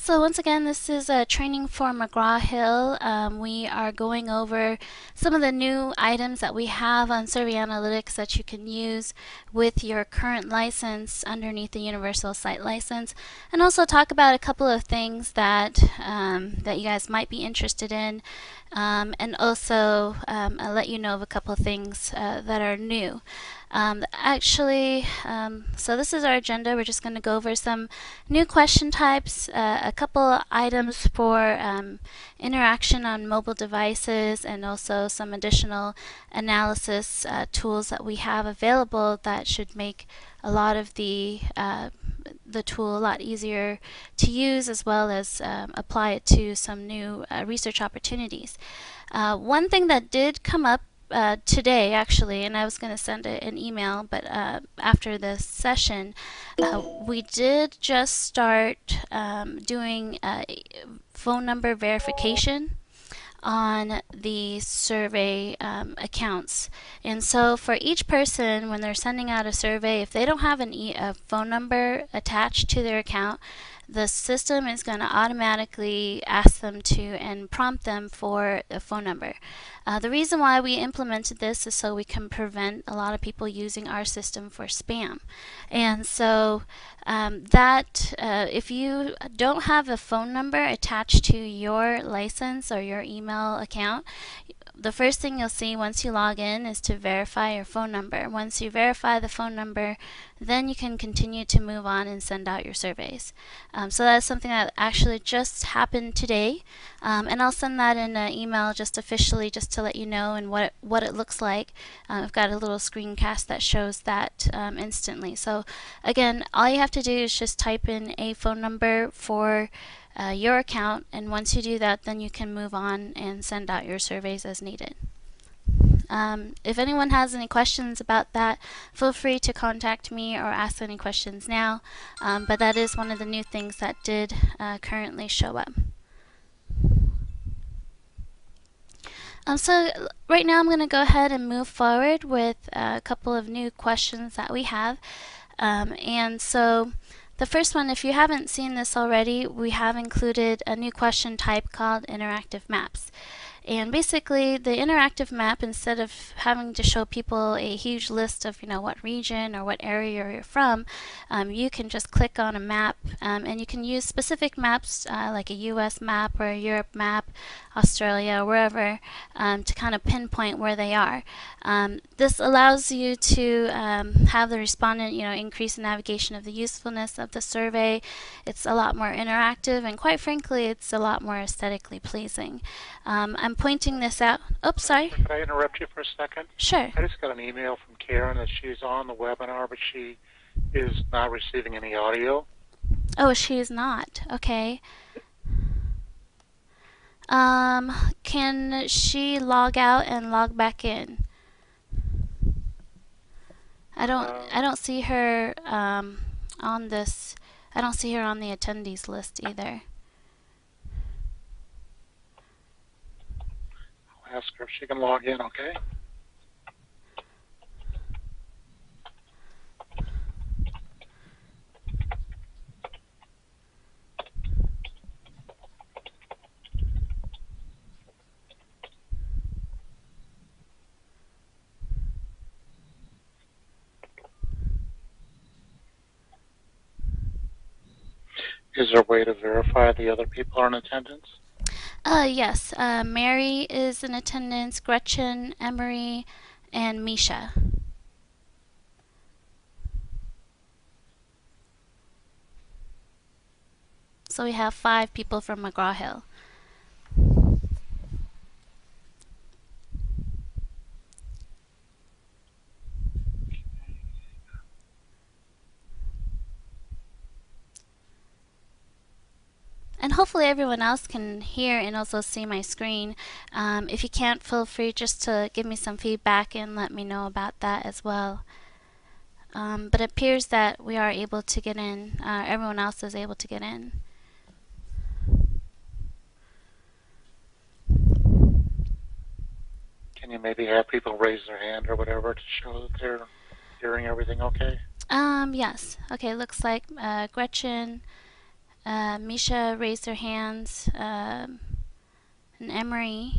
So once again, this is a training for McGraw-Hill. We are going over some of the new items that we have on Survey Analytics that you can use with your current license underneath the Universal Site License, and also talk about a couple of things that that you guys might be interested in, and also I'll let you know of a couple of things that are new. So this is our agenda. We're just going to go over some new question types, a couple items for interaction on mobile devices, and also some additional analysis tools that we have available that should make a lot of the tool a lot easier to use, as well as apply it to some new research opportunities. One thing that did come up today, actually, and I was going to send an email, but after this session, we did just start doing phone number verification on the survey accounts. And so for each person, when they're sending out a survey, if they don't have a phone number attached to their account, the system is going to automatically ask them to and prompt them for a phone number. The reason why we implemented this is so we can prevent a lot of people using our system for spam. And so if you don't have a phone number attached to your license or your email account, the first thing you'll see once you log in is to verify your phone number. Once you verify the phone number, then you can continue to move on and send out your surveys. So that's something that actually just happened today, and I'll send that in an email just officially, just to let you know and what it looks like. I've got a little screencast that shows that instantly. So again, all you have to do is just type in a phone number for your account, and once you do that, then you can move on and send out your surveys as needed. If anyone has any questions about that, feel free to contact me or ask any questions now, but that is one of the new things that did currently show up. So right now I'm going to go ahead and move forward with a couple of new questions that we have. And so the first one, if you haven't seen this already, we have included a new question type called interactive maps. And basically, the interactive map, instead of having to show people a huge list of, what region or what area you're from, you can just click on a map, and you can use specific maps like a US map or a Europe map, Australia, wherever, to kind of pinpoint where they are. This allows you to have the respondent, increase the navigation of the usefulness of the survey. It's a lot more interactive, and quite frankly, it's a lot more aesthetically pleasing. I'm pointing this out. Oops, sorry. Could I interrupt you for a second? Sure. I just got an email from Karen that she's on the webinar, but she is not receiving any audio. Oh, she is not. Okay. Can she log out and log back in? I don't see her on this. I don't see her on the attendees list either. I'll ask her if she can log in, okay? Is there a way to verify the other people are in attendance? Yes. Mary is in attendance, Gretchen, Emery, and Misha. So we have 5 people from McGraw-Hill. And hopefully everyone else can hear and also see my screen. If you can't, feel free just to give me some feedback and let me know about that as well. But it appears that we are able to get in. Everyone else is able to get in. Can you maybe have people raise their hand or whatever to show that they're hearing everything okay? Yes. Okay, looks like Gretchen, Misha raised their hands, and Emery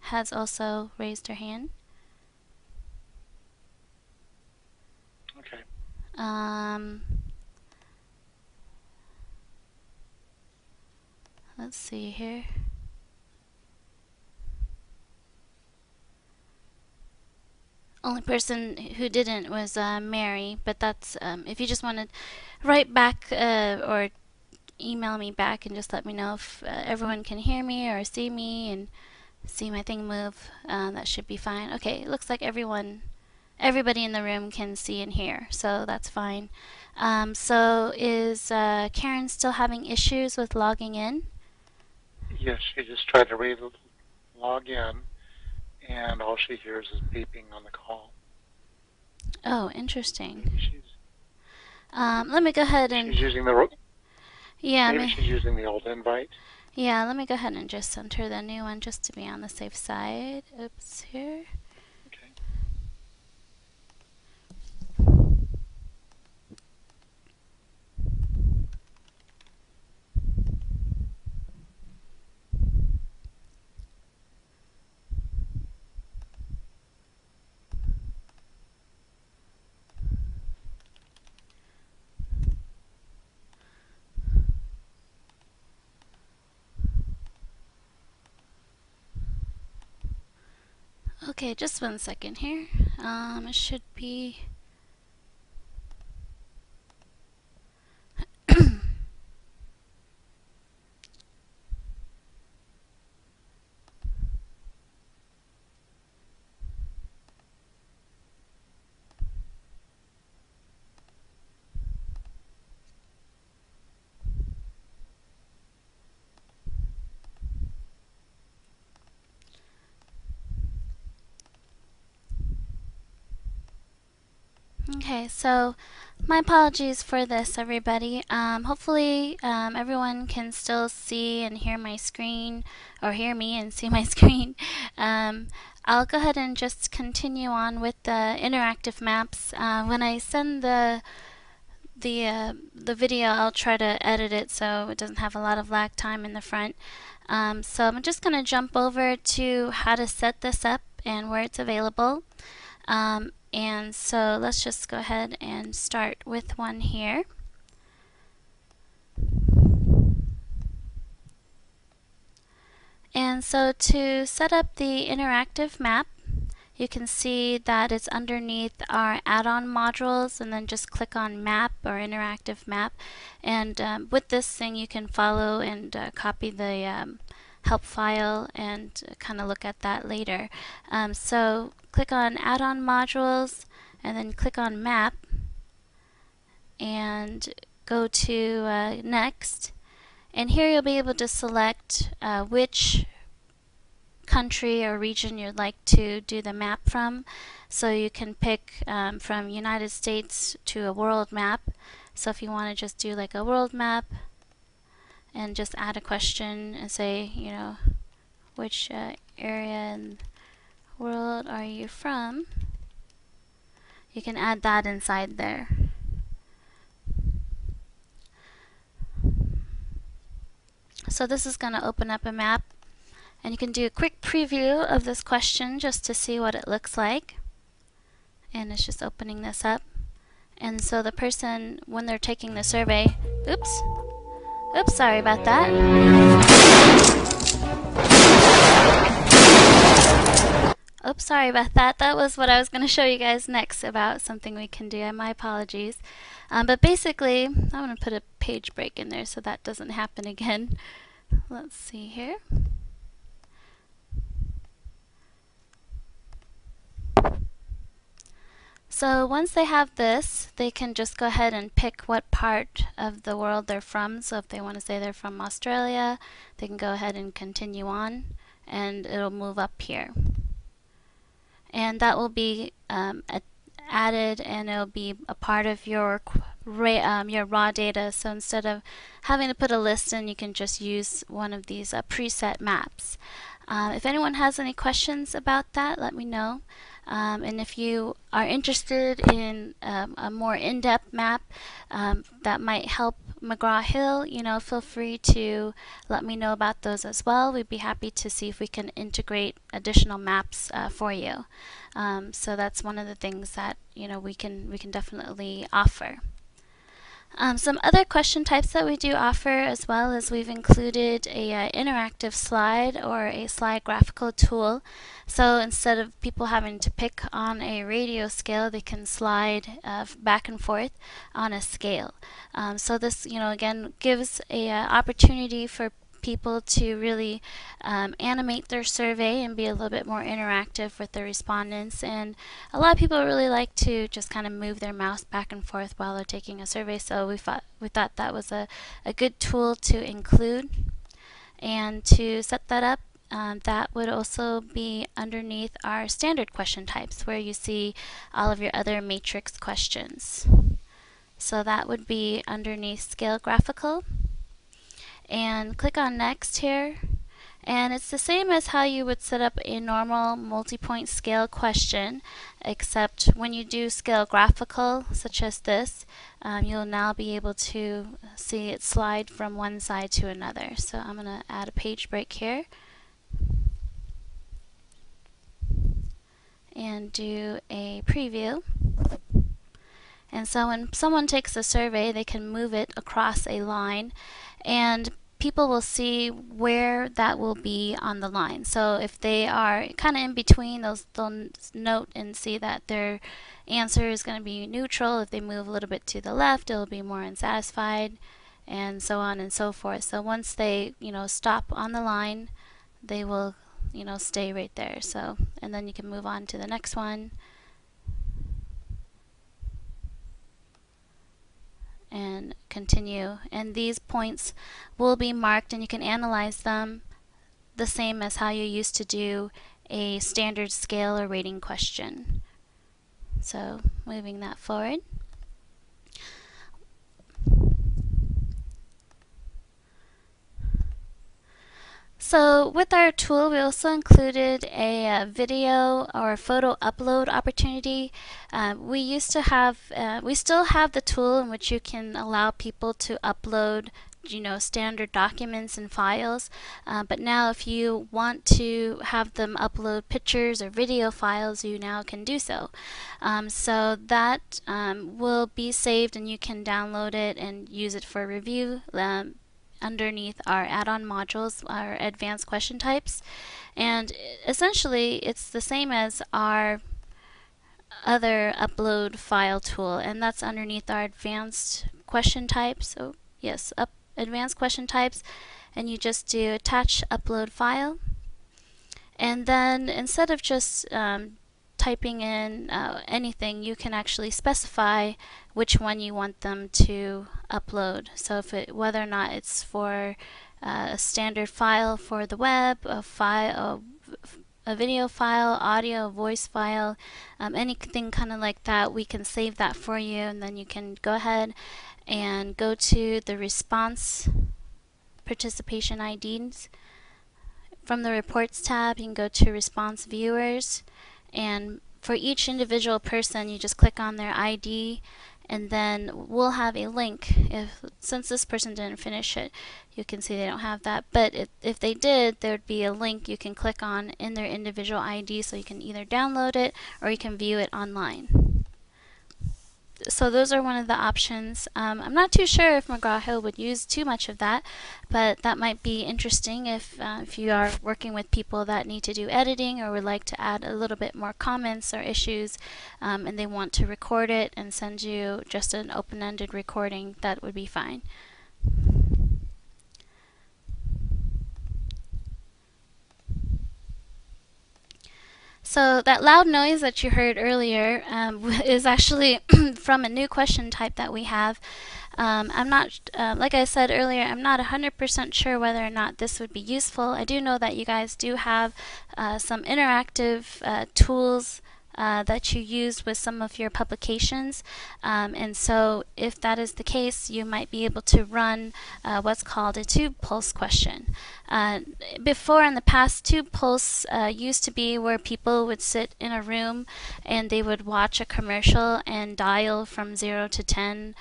has also raised her hand. Okay. Let's see here. Only person who didn't was Mary, but that's if you just want to write back or email me back and just let me know if everyone can hear me or see me and see my thing move. That should be fine. Okay, it looks like everybody in the room can see and hear, so that's fine. So is Karen still having issues with logging in? Yes, she just tried to log in, and all she hears is beeping on the call. Oh, interesting. Maybe let me go ahead and... she's using the... Yeah, maybe she's using the old invite. Yeah, let me go ahead and just send her the new one just to be on the safe side. Oops, here. Okay. Okay, just 1 second here. It should be... Okay, so my apologies for this, everybody. Hopefully, everyone can still see and hear my screen, or hear me and see my screen. I'll go ahead and just continue on with the interactive maps. When I send the video, I'll try to edit it so it doesn't have a lot of lag time in the front. So I'm just going to jump over to how to set this up and where it's available. And so let's just go ahead and start with one here. And so to set up the interactive map, you can see that it's underneath our add-on modules, and then just click on map or interactive map. And with this thing you can follow and copy the help file and kind of look at that later. So click on add-on modules and then click on map and go to next, and here you'll be able to select which country or region you'd like to do the map from. So you can pick from United States to a world map. So if you want to just do like a world map and just add a question and say, you know, which area in the world are you from, you can add that inside there. So this is going to open up a map, and you can do a quick preview of this question just to see what it looks like. And it's just opening this up. And so the person, when they're taking the survey, oops, sorry about that. Oops, sorry about that. That was what I was going to show you guys next about something we can do. My apologies. But basically, I'm going to put a page break in there so that doesn't happen again. Let's see here. So once they have this, they can just go ahead and pick what part of the world they're from. So if they want to say they're from Australia, they can go ahead and continue on, and it'll move up here. And that will be added, and it'll be a part of your raw data. So instead of having to put a list in, you can just use one of these preset maps. If anyone has any questions about that, let me know. And if you are interested in a more in-depth map that might help McGraw-Hill, feel free to let me know about those as well. We'd be happy to see if we can integrate additional maps for you. So that's one of the things that we can definitely offer. Some other question types that we do offer as well is we've included a interactive slide or a slide graphical tool. So instead of people having to pick on a radio scale, they can slide back and forth on a scale. So this, again, gives a opportunity for people to really animate their survey and be a little bit more interactive with the respondents. And a lot of people really like to just kind of move their mouse back and forth while they're taking a survey. So we thought that was a good tool to include. And to set that up, that would also be underneath our standard question types where you see all of your other matrix questions. So that would be underneath scale graphical. And click on next here, and it's the same as how you would set up a normal multi-point scale question, except when you do scale graphical such as this, you'll now be able to see it slide from one side to another. So I'm going to add a page break here and do a preview. And so when someone takes a survey, they can move it across a line, and people will see where that will be on the line. So if they are kind of in between, they'll note and see that their answer is going to be neutral. If they move a little bit to the left, it'll be more unsatisfied, and so on and so forth. So once they stop on the line, they will stay right there. So, and then you can move on to the next one. And continue, and these points will be marked and you can analyze them the same as how you used to do a standard scale or rating question. So moving that forward. So with our tool, we also included a video or photo upload opportunity. We still have the tool in which you can allow people to upload standard documents and files, but now if you want to have them upload pictures or video files, you now can do so. So that will be saved and you can download it and use it for review underneath our add-on modules, our advanced question types. And essentially it's the same as our other upload file tool, and that's underneath our advanced question types. So yes, advanced question types, and you just do attach upload file, and then instead of just typing in anything, you can actually specify which one you want them to upload. So whether or not it's for a standard file for the web, a video file, audio, voice file, anything kind of like that, we can save that for you, and then you can go ahead and go to the response participation IDs. From the reports tab, you can go to response viewers, and for each individual person you just click on their ID, and then we'll have a link. Since this person didn't finish it, you can see they don't have that, but if they did, there would be a link you can click on in their individual ID, so you can either download it or you can view it online. So those are one of the options. I'm not too sure if McGraw-Hill would use too much of that, but that might be interesting if you are working with people that need to do editing or would like to add a little bit more comments or issues, and they want to record it and send you just an open-ended recording. That would be fine. So that loud noise that you heard earlier is actually from a new question type that we have. I'm not, like I said earlier, I'm not 100% sure whether or not this would be useful. I do know that you guys do have some interactive tools that you use with some of your publications. And so if that is the case, you might be able to run what's called a tube pulse question. Before, in the past, tube pulse used to be where people would sit in a room and they would watch a commercial and dial from 0 to 10,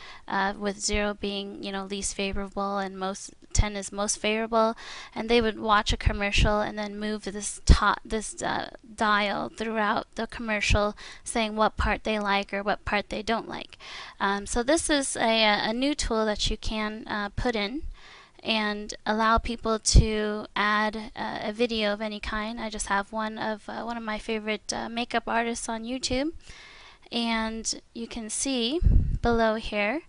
with 0 being, least favorable and 10 is most favorable, and they would watch a commercial and then move this dial throughout the commercial, saying what part they like or what part they don't like. So this is a new tool that you can put in and allow people to add a video of any kind. I just have one of my favorite makeup artists on YouTube, and you can see below here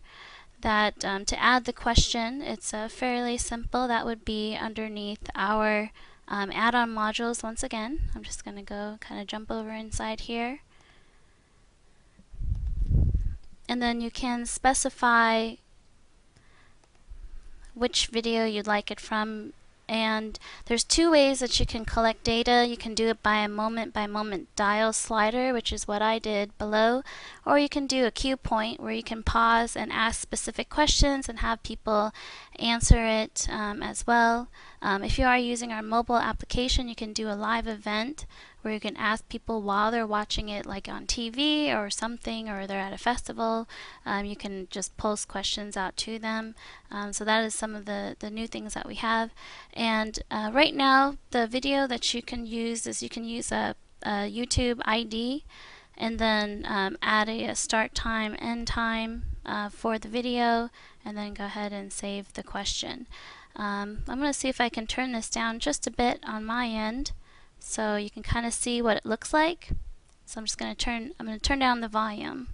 that to add the question, it's fairly simple. That would be underneath our add-on modules. Once again, I'm just going to go kind of jump over inside here, and then you can specify which video you'd like it from. And there's two ways that you can collect data. You can do it by a moment-by-moment dial slider, which is what I did below, or you can do a cue point where you can pause and ask specific questions and have people answer it as well. If you are using our mobile application, you can do a live event where you can ask people while they're watching it, like on TV or something, or they're at a festival. You can just post questions out to them. So that is some of the new things that we have. And right now, the video that you can use is you can use a YouTube ID and then add a start time, end time for the video, and then go ahead and save the question. I'm going to see if I can turn this down just a bit on my end so you can kind of see what it looks like. So I'm just going to turn down the volume.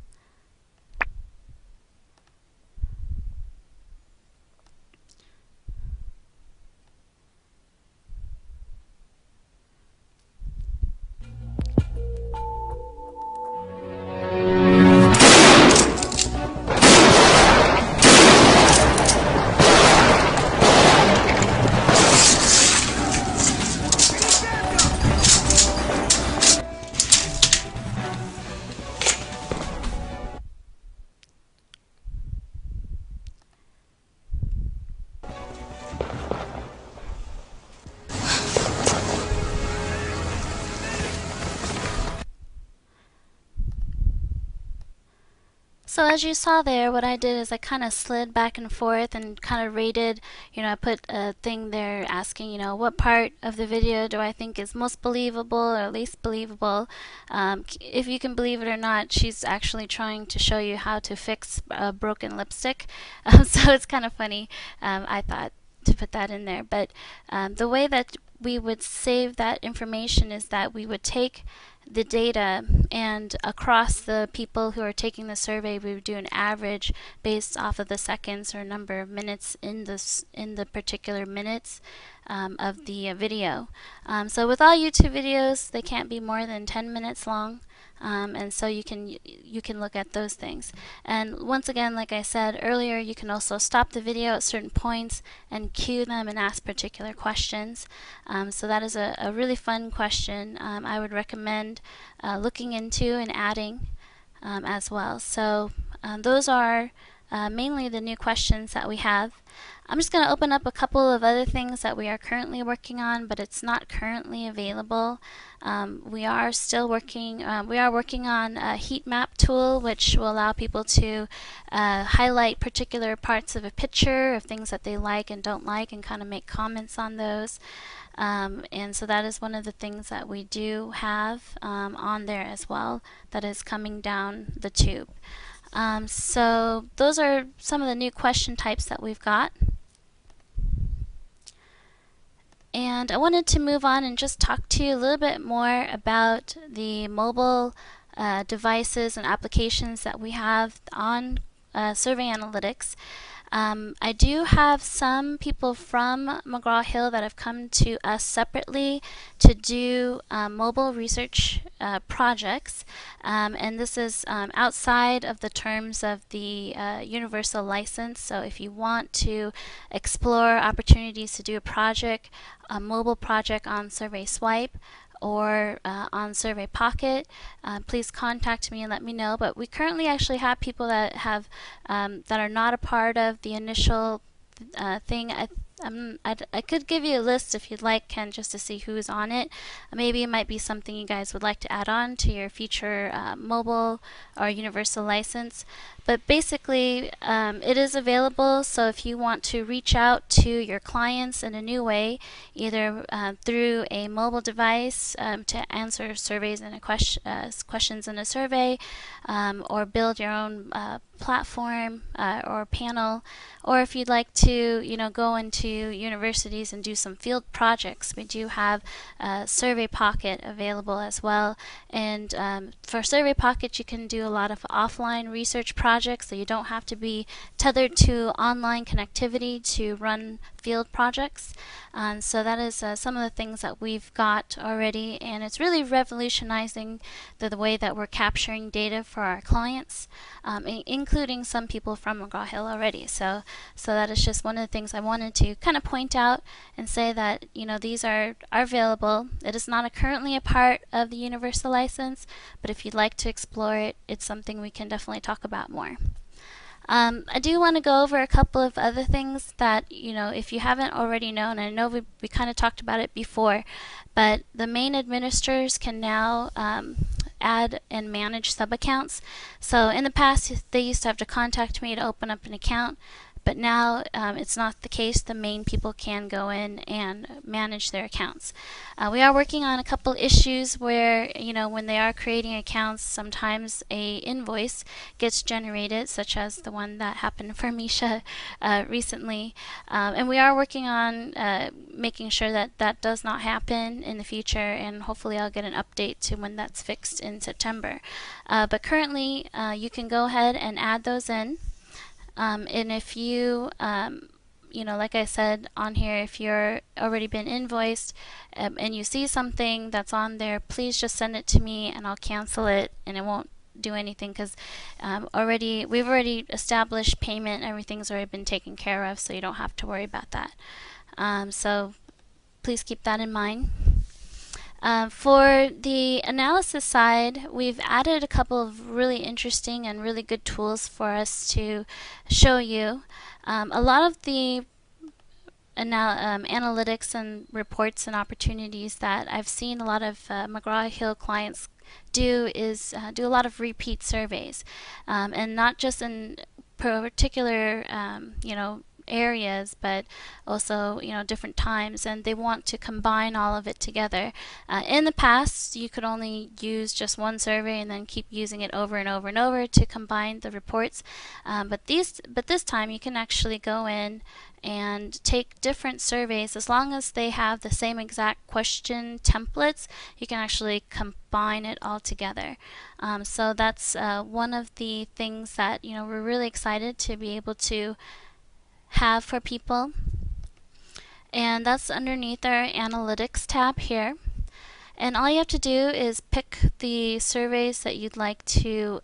So as you saw there, what I did is I kind of slid back and forth and kind of rated, I put a thing there asking, what part of the video do I think is most believable or least believable. If you can believe it or not, she's actually trying to show you how to fix a broken lipstick. So it's kind of funny, I thought, to put that in there. But the way that we would save that information is that we would take the data, and across the people who are taking the survey, we would do an average based off of the seconds or number of minutes in the particular minutes of the video. So with all YouTube videos, they can't be more than 10 minutes long. And so you can look at those things. And once again, like I said earlier, you can also stop the video at certain points and cue them and ask particular questions. So that is a really fun question. I would recommend looking into and adding as well. So those are mainly the new questions that we have. I'm just going to open up a couple of other things that we are currently working on, but it's not currently available. We are working on a heat map tool, which will allow people to highlight particular parts of a picture of things that they like and don't like and kind of make comments on those. And so that is one of the things that we do have on there as well, that is coming down the tube. So those are some of the new question types that we've got. And I wanted to move on and just talk to you a little bit more about the mobile devices and applications that we have on Survey Analytics. I do have some people from McGraw-Hill that have come to us separately to do mobile research projects, and this is outside of the terms of the universal license. So if you want to explore opportunities to do a mobile project on Survey Swipe, or on Survey Pocket, please contact me and let me know. But we currently actually have people that have that are not a part of the initial thing. I could give you a list if you'd like, Ken, just to see who's on it. Maybe it might be something you guys would like to add on to your future mobile or universal license. But basically, it is available, so if you want to reach out to your clients in a new way, either through a mobile device to answer surveys and questions in a survey, or build your own platform or panel, or if you'd like to, go into universities and do some field projects, we do have Survey Pocket available as well. And for Survey Pocket, you can do a lot of offline research projects, so you don't have to be tethered to online connectivity to run field projects. So that is some of the things that we've got already, and it's really revolutionizing the way that we're capturing data for our clients, including some people from McGraw-Hill already. So that is just one of the things I wanted to kind of point out and say that these are available. It is not currently a part of the universal license, but if you'd like to explore it, it's something we can definitely talk about more. I do want to go over a couple of other things that, if you haven't already known, I know we kind of talked about it before, but the main administrators can now add and manage sub-accounts. So in the past, they used to have to contact me to open up an account, but now it's not the case. The main people can go in and manage their accounts. We are working on a couple issues where, when they are creating accounts, sometimes a invoice gets generated, such as the one that happened for Misha recently. And we are working on making sure that that does not happen in the future, and hopefully I'll get an update to when that's fixed in September. But currently, you can go ahead and add those in. And if you, like I said on here, if you're already been invoiced and you see something that's on there, please just send it to me and I'll cancel it, and it won't do anything because we've already established payment. Everything's already been taken care of, so you don't have to worry about that. So please keep that in mind. For the analysis side, we've added a couple of really interesting and really good tools for us to show you. A lot of the analytics and reports and opportunities that I've seen a lot of McGraw-Hill clients do is do a lot of repeat surveys, and not just in particular areas, but also different times, and they want to combine all of it together. In the past, you could only use just one survey and then keep using it over and over and over to combine the reports, but this time you can actually go in and take different surveys. As long as they have the same exact question templates, you can actually combine it all together. So that's one of the things that we're really excited to be able to have for people, and that's underneath our analytics tab here. And all you have to do is pick the surveys that you'd like to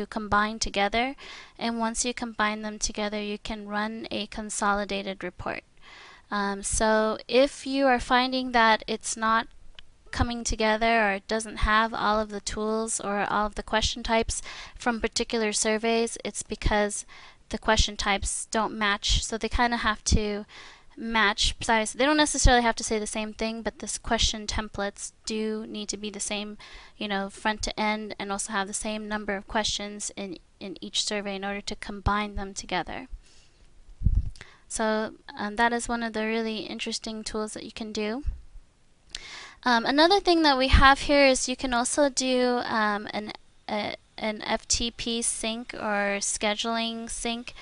combine together, and once you combine them together, you can run a consolidated report. So if you are finding that it's not coming together, or it doesn't have all of the tools or all of the question types from particular surveys, it's because the question types don't match. So they kind of have to match. Besides, they don't necessarily have to say the same thing, but this question templates do need to be the same, front to end, and also have the same number of questions in each survey in order to combine them together. So that is one of the really interesting tools that you can do. Another thing that we have here is you can also do an FTP sync or scheduling sync,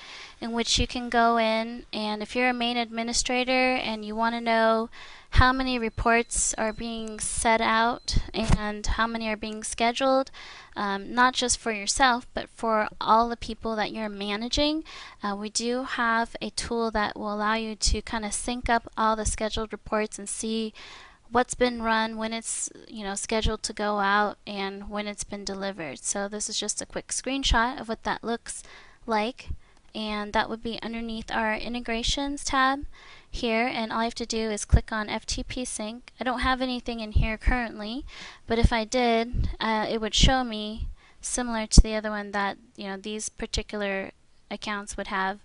in which you can go in, and if you're a main administrator and you want to know how many reports are being set out and how many are being scheduled, not just for yourself but for all the people that you're managing, we do have a tool that will allow you to kind of sync up all the scheduled reports and see what's been run, when it's scheduled to go out, and when it's been delivered. So this is just a quick screenshot of what that looks like. and that would be underneath our integrations tab here, and all I have to do is click on FTP Sync. I don't have anything in here currently, but if I did, it would show me, similar to the other one, that these particular accounts would have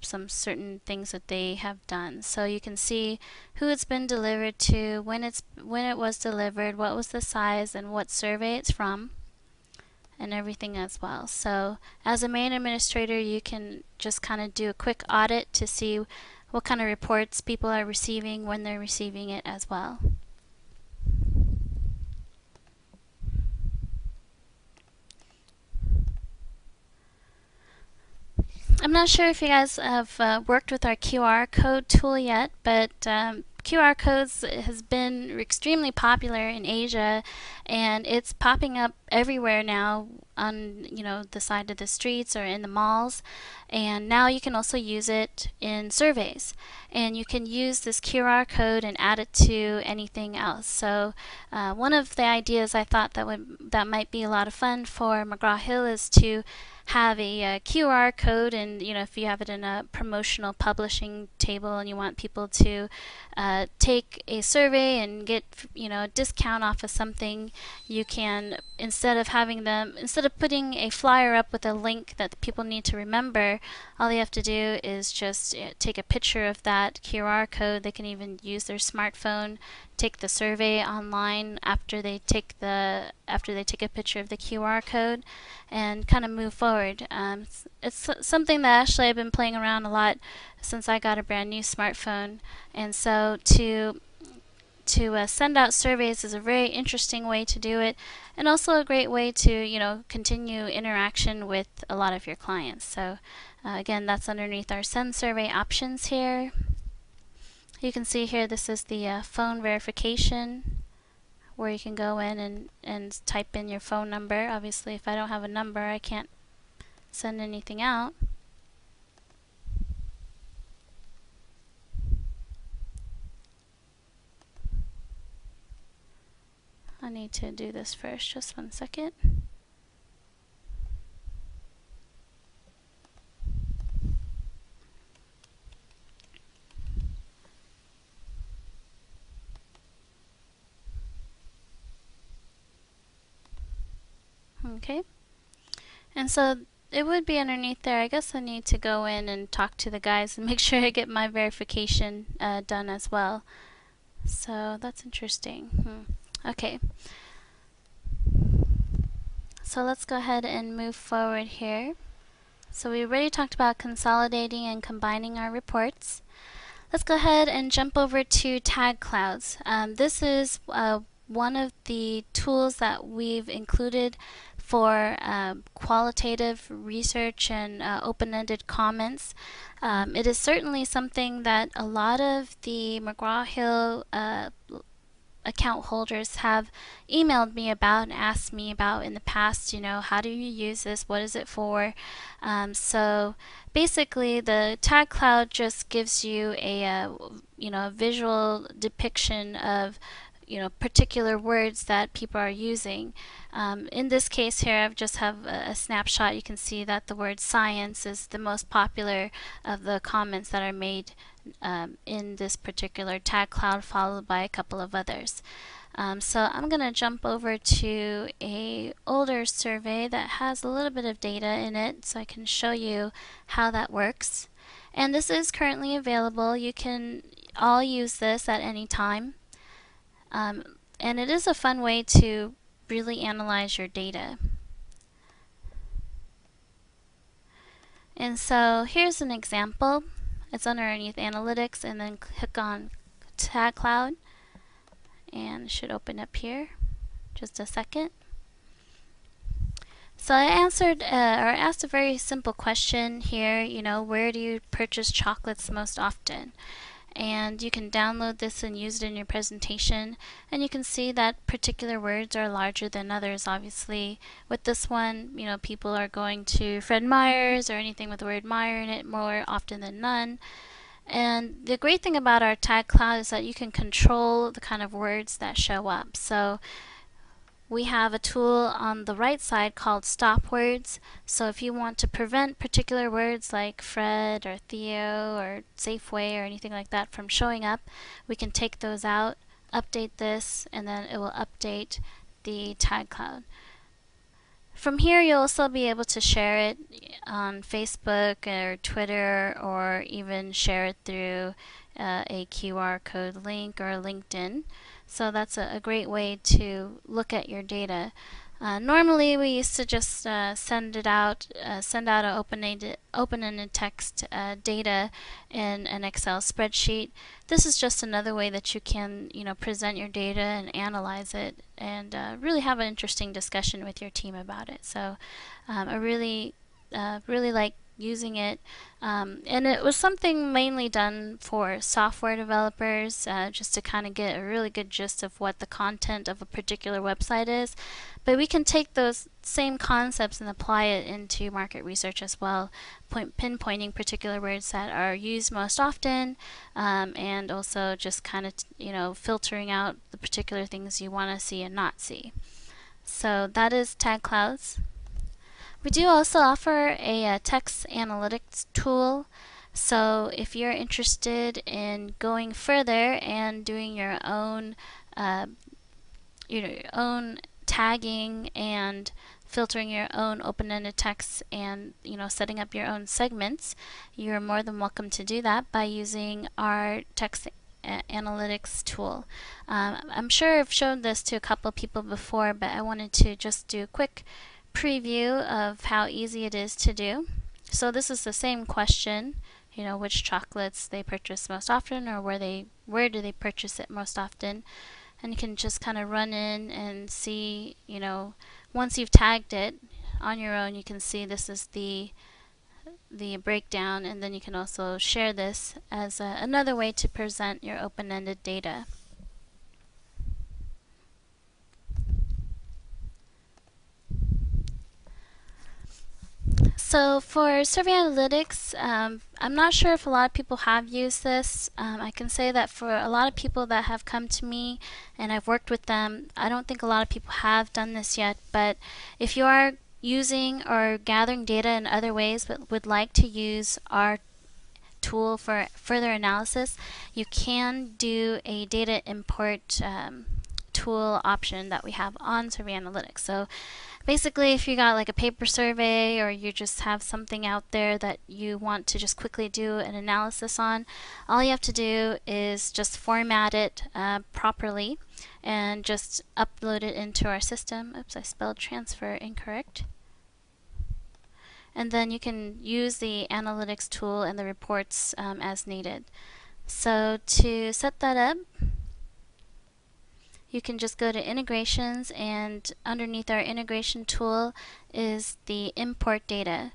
some certain things that they have done. So you can see who it's been delivered to, when it was delivered, what was the size, and what survey it's from, and everything as well. So as a main administrator, you can just kind of do a quick audit to see what kind of reports people are receiving, when they're receiving it as well. I'm not sure if you guys have worked with our QR code tool yet, but QR codes has been extremely popular in Asia, and it's popping up everywhere now on the side of the streets or in the malls. And now you can also use it in surveys, and you can use this QR code and add it to anything else. So one of the ideas I thought that might be a lot of fun for McGraw-Hill is to have a QR code, and if you have it in a promotional publishing table and you want people to take a survey and get a discount off of something, you can, instead of putting a flyer up with a link that people need to remember, all they have to do is just take a picture of that QR code. They can even use their smartphone, take the survey online after they take a picture of the QR code, and kind of move forward. It's something that actually I've been playing around a lot since I got a brand new smartphone, and so to send out surveys is a very interesting way to do it, and also a great way to continue interaction with a lot of your clients. So again, that's underneath our send survey options here. You can see here this is the phone verification, where you can go in and type in your phone number. Obviously, if I don't have a number, I can't send anything out. I need to do this first, just 1 second. Okay, and so it would be underneath there. I guess I need to go in and talk to the guys and make sure I get my verification done as well. So that's interesting. Okay, so let's go ahead and move forward here. So we already talked about consolidating and combining our reports. Let's go ahead and jump over to Tag Clouds. This is one of the tools that we've included for qualitative research and open-ended comments. It is certainly something that a lot of the McGraw-Hill account holders have emailed me about and asked me about in the past. How do you use this? What is it for? So basically, the Tag Cloud just gives you a visual depiction of particular words that people are using. In this case here, I just have a snapshot. You can see that the word science is the most popular of the comments that are made in this particular Tag Cloud, followed by a couple of others. So I'm going to jump over to a older survey that has a little bit of data in it, so I can show you how that works. And this is currently available. You can all use this at any time. And it is a fun way to really analyze your data. And so here's an example. It's underneath Analytics, and then click on Tag Cloud, and it should open up here. Just a second. So I answered or asked a very simple question here. Where do you purchase chocolates most often? And you can download this and use it in your presentation, and you can see that particular words are larger than others. Obviously with this one, people are going to Fred Meyer's or anything with the word Meyer in it more often than none. And the great thing about our Tag Cloud is that you can control the kind of words that show up. So we have a tool on the right side called stop words. So if you want to prevent particular words like Fred or Theo or Safeway or anything like that from showing up, we can take those out, update this, and then it will update the tag cloud. From here, you'll also be able to share it on Facebook or Twitter, or even share it through a QR code link or LinkedIn. So that's a great way to look at your data. Normally, we used to just send out an open-ended text data in an Excel spreadsheet. This is just another way that you can, present your data and analyze it, and really have an interesting discussion with your team about it. So, I really like using it, and it was something mainly done for software developers, just to kind of get a really good gist of what the content of a particular website is. But we can take those same concepts and apply it into market research as well, pinpointing particular words that are used most often, and also just kind of filtering out the particular things you want to see and not see. So that is Tag Clouds. We do also offer a text analytics tool. So if you're interested in going further and doing uh, your own tagging and filtering your own open-ended text, and setting up your own segments, you're more than welcome to do that by using our text analytics tool. I'm sure I've shown this to a couple of people before, but I wanted to just do a quick preview of how easy it is to do. So this is the same question, which chocolates they purchase most often, or where do they purchase it most often. And you can just kind of run in and see, once you've tagged it on your own, you can see this is the breakdown, and then you can also share this as another way to present your open-ended data. So for Survey Analytics, I'm not sure if a lot of people have used this. I can say that for a lot of people that have come to me and I've worked with them, I don't think a lot of people have done this yet. But if you are using or gathering data in other ways but would like to use our tool for further analysis, you can do a data import tool option that we have on Survey Analytics. So basically, if you got like a paper survey, or you just have something out there that you want to just quickly do an analysis on, all you have to do is just format it properly and just upload it into our system. Oops, I spelled transfer incorrect. And then you can use the analytics tool and the reports as needed. So to set that up, you can just go to integrations, and underneath our integration tool is the import data.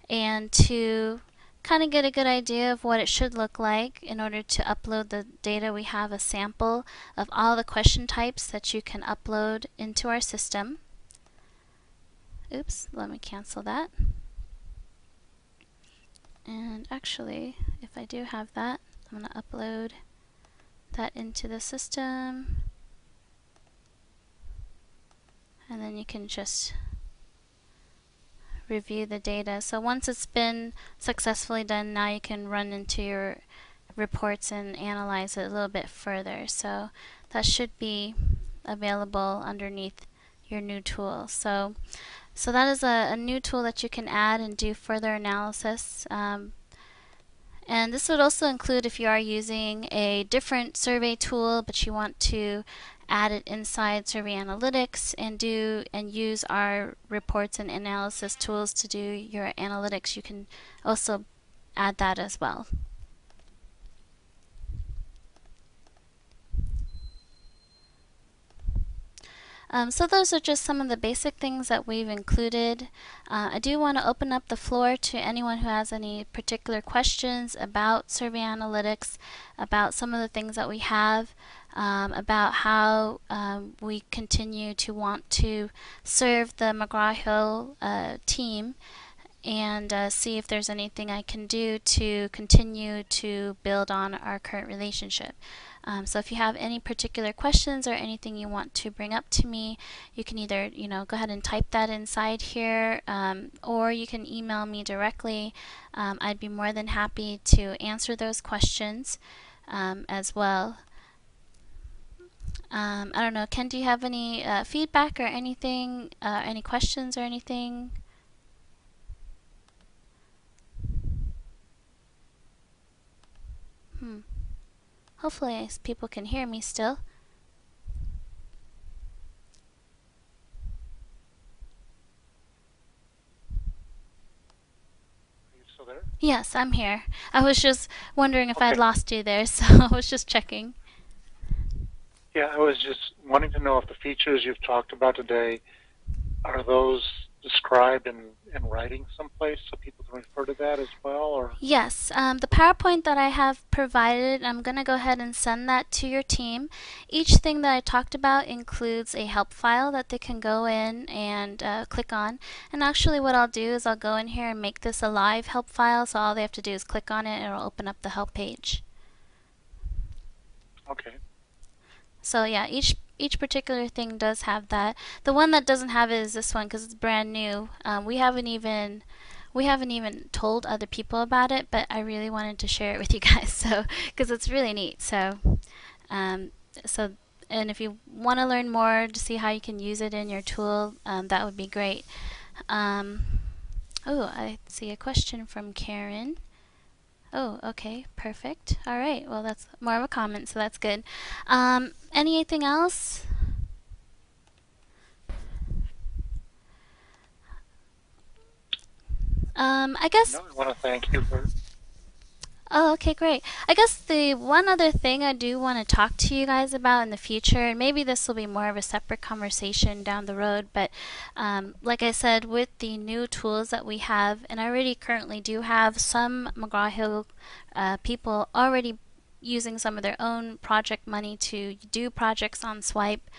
And to kind of get a good idea of what it should look like in order to upload the data, we have a sample of all the question types that you can upload into our system. Oops, let me cancel that. And actually, if I do have that, I'm going to upload that into the system. And then you can just review the data. So once it's been successfully done, now you can run into your reports and analyze it a little bit further. So that should be available underneath your new tool. So that is a new tool that you can add and do further analysis. And this would also include if you are using a different survey tool, but you want to add it inside Survey Analytics and use our reports and analysis tools to do your analytics. You can also add that as well. So those are just some of the basic things that we've included. I do want to open up the floor to anyone who has any particular questions about Survey Analytics, about some of the things that we have, about how we continue to want to serve the McGraw-Hill team, and see if there's anything I can do to continue to build on our current relationship. So if you have any particular questions or anything you want to bring up to me, you can either go ahead and type that inside here, or you can email me directly. I'd be more than happy to answer those questions as well. I don't know, Ken, do you have any feedback or anything, any questions or anything? Hmm. Hopefully people can hear me still. Are you still there? Yes, I'm here. I was just wondering if I'd Okay. lost you there, so I was just checking. Yeah, I was just wanting to know if the features you've talked about today, are those described in writing someplace so people can refer to that as well? Or Yes, the PowerPoint that I have provided, I'm going to go ahead and send that to your team. Each thing that I talked about includes a help file that they can go in and click on. And actually what I'll do is I'll go in here and make this a live help file, so all they have to do is click on it and it'll open up the help page. okay. So yeah, each particular thing does have that. The one that doesn't have it is this one because it's brand new. We haven't even told other people about it, but I really wanted to share it with you guys, so because it's really neat. Um, so and if you want to learn more to see how you can use it in your tool, that would be great. Um, oh, I see a question from Karen. Oh, okay, perfect. All right, well, that's more of a comment, so that's good. Anything else? I guess. No, I want to thank you for. Oh, okay, great. I guess the one other thing I do want to talk to you guys about in the future, and maybe this will be more of a separate conversation down the road, but like I said, with the new tools that we have, and I already currently do have some McGraw-Hill people already using some of their own project money to do projects on Swipe.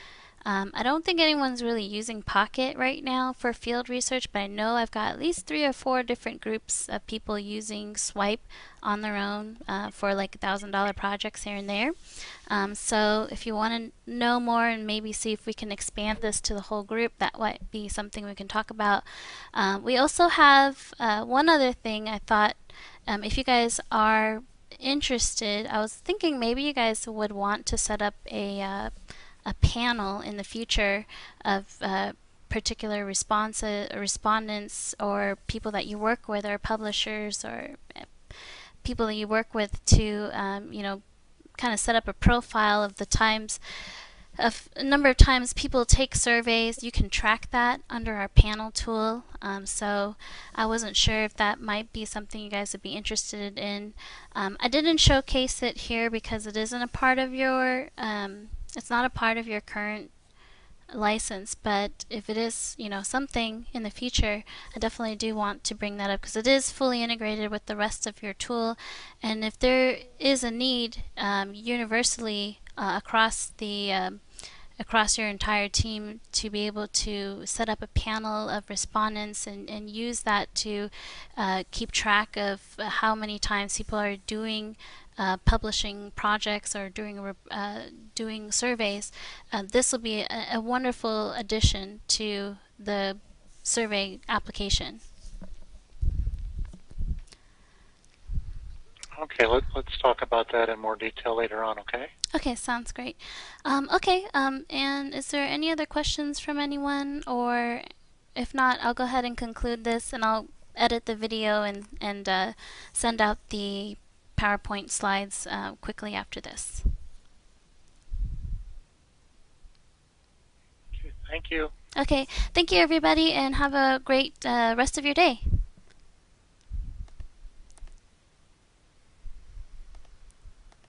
I don't think anyone's really using Pocket right now for field research, but I know I've got at least 3 or 4 different groups of people using Swipe on their own for like $1,000 projects here and there. So if you want to know more and maybe see if we can expand this to the whole group, that might be something we can talk about. We also have one other thing I thought, if you guys are interested, I was thinking maybe you guys would want to set up a panel in the future of particular respondents or people that you work with, or publishers, or people that you work with to kind of set up a profile of the times of a number of times people take surveys. You can track that under our panel tool. So I wasn't sure if that might be something you guys would be interested in. I didn't showcase it here because it isn't a part of your it's not a part of your current license, but if it is, something in the future, I definitely do want to bring that up because it is fully integrated with the rest of your tool. And if there is a need universally across your entire team to be able to set up a panel of respondents and use that to keep track of how many times people are doing publishing projects or doing surveys, this will be a wonderful addition to the survey application. Okay, let's talk about that in more detail later on. Okay. Okay, sounds great. Okay, and is there any other questions from anyone? Or if not, I'll go ahead and conclude this, and I'll edit the video and send out the PowerPoint slides quickly after this. Okay, thank you. Okay, thank you everybody, and have a great rest of your day.